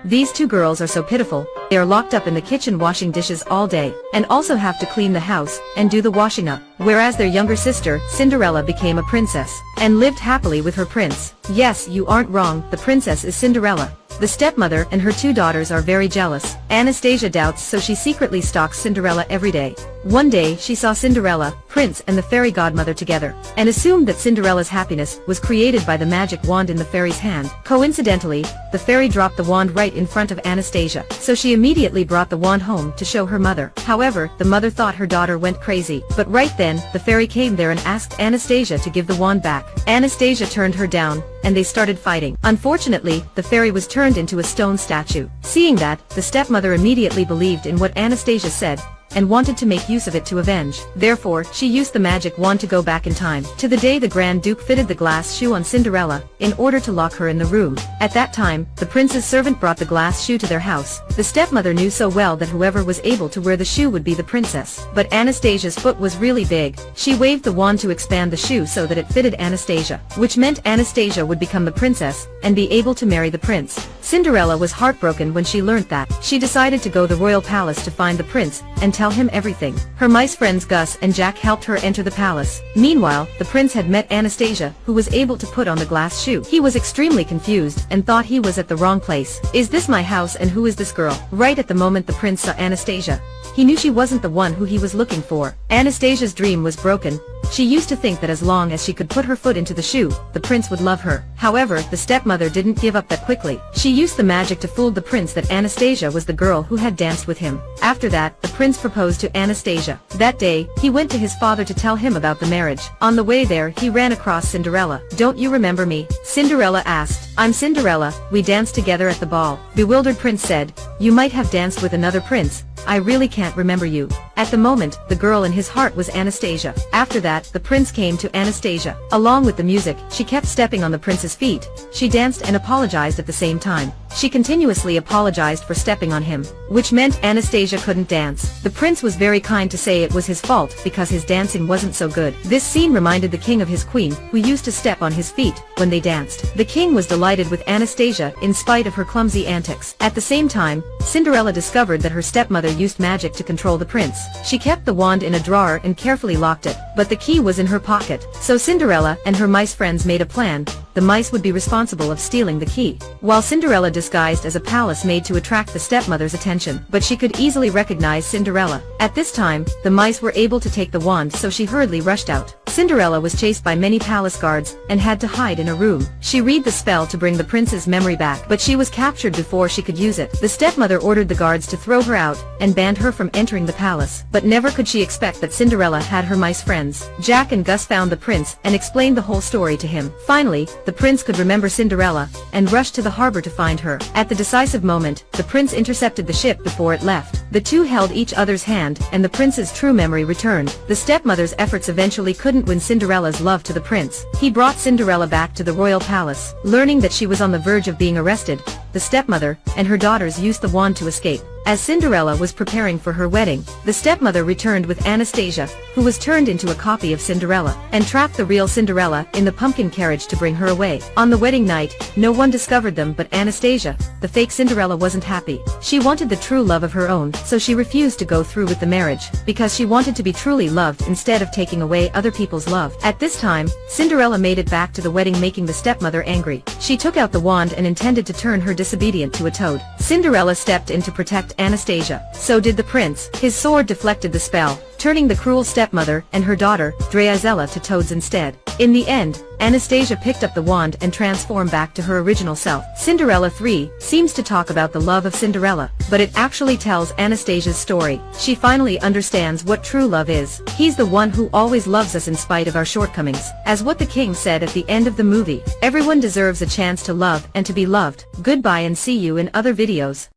These two girls are so pitiful. They are locked up in the kitchen washing dishes all day, and also have to clean the house, and do the washing up. Whereas their younger sister, Cinderella, became a princess, and lived happily with her prince. Yes, you aren't wrong, the princess is Cinderella. The stepmother and her two daughters are very jealous. Anastasia doubts, so she secretly stalks Cinderella every day. One day she saw Cinderella, Prince and the fairy godmother together, and assumed that Cinderella's happiness was created by the magic wand in the fairy's hand. Coincidentally, the fairy dropped the wand right in front of Anastasia, so she immediately brought the wand home to show her mother. However, the mother thought her daughter went crazy, but right then, the fairy came there and asked Anastasia to give the wand back. Anastasia turned her down, and they started fighting. Unfortunately, the fairy was turned into a stone statue. Seeing that, the stepmother immediately believed in what Anastasia said, and wanted to make use of it to avenge. Therefore, she used the magic wand to go back in time, to the day the Grand Duke fitted the glass shoe on Cinderella, in order to lock her in the room. At that time, the prince's servant brought the glass shoe to their house. The stepmother knew so well that whoever was able to wear the shoe would be the princess. But Anastasia's foot was really big. She waved the wand to expand the shoe so that it fitted Anastasia, which meant Anastasia would become the princess, and be able to marry the prince. Cinderella was heartbroken when she learnt that. She decided to go to the royal palace to find the prince, and tell him everything. Her mice friends Gus and Jack helped her enter the palace. Meanwhile, the prince had met Anastasia, who was able to put on the glass shoe. He was extremely confused, and thought he was at the wrong place. Is this my house, and who is this girl? Right at the moment the prince saw Anastasia, he knew she wasn't the one who he was looking for. Anastasia's dream was broken. She used to think that as long as she could put her foot into the shoe, the prince would love her. However, the stepmother didn't give up that quickly. She used the magic to fool the prince that Anastasia was the girl who had danced with him. After that, the prince proposed to Anastasia. That day, he went to his father to tell him about the marriage. On the way there, he ran across Cinderella. "Don't you remember me?" Cinderella asked. "I'm Cinderella, we danced together at the ball." Bewildered prince said, "You might have danced with another prince. I really can't remember you." At the moment, the girl in his heart was Anastasia. After that, the prince came to Anastasia. Along with the music, she kept stepping on the prince's feet. She danced and apologized at the same time. She continuously apologized for stepping on him, which meant Anastasia couldn't dance. The prince was very kind to say it was his fault because his dancing wasn't so good. This scene reminded the king of his queen, who used to step on his feet when they danced. The king was delighted with Anastasia in spite of her clumsy antics. At the same time, Cinderella discovered that her stepmother used magic to control the prince. She kept the wand in a drawer and carefully locked it, but the key was in her pocket. So Cinderella and her mice friends made a plan. The mice would be responsible of stealing the key, while Cinderella disguised as a palace maid to attract the stepmother's attention. But she could easily recognize Cinderella. At this time, the mice were able to take the wand, so she hurriedly rushed out. Cinderella was chased by many palace guards, and had to hide in a room. She read the spell to bring the prince's memory back, but she was captured before she could use it. The stepmother ordered the guards to throw her out, and banned her from entering the palace. But never could she expect that Cinderella had her mice friends. Jack and Gus found the prince, and explained the whole story to him. Finally, the prince could remember Cinderella, and rushed to the harbor to find her. At the decisive moment, the prince intercepted the ship before it left. The two held each other's hand, and the prince's true memory returned. The stepmother's efforts eventually couldn't win Cinderella's love to the prince. He brought Cinderella back to the royal palace. Learning that she was on the verge of being arrested, the stepmother and her daughters used the wand to escape. As Cinderella was preparing for her wedding, the stepmother returned with Anastasia, who was turned into a copy of Cinderella, and trapped the real Cinderella in the pumpkin carriage to bring her away. On the wedding night, no one discovered them but Anastasia. The fake Cinderella wasn't happy. She wanted the true love of her own, so she refused to go through with the marriage, because she wanted to be truly loved instead of taking away other people's love. At this time, Cinderella made it back to the wedding, making the stepmother angry. She took out the wand and intended to turn her disobedient to a toad. Cinderella stepped in to protect Anastasia. So did the prince. His sword deflected the spell, turning the cruel stepmother and her daughter, Dreazella, to toads instead. In the end, Anastasia picked up the wand and transformed back to her original self. Cinderella 3 seems to talk about the love of Cinderella, but it actually tells Anastasia's story. She finally understands what true love is. He's the one who always loves us in spite of our shortcomings. As what the king said at the end of the movie, everyone deserves a chance to love and to be loved. Goodbye and see you in other videos.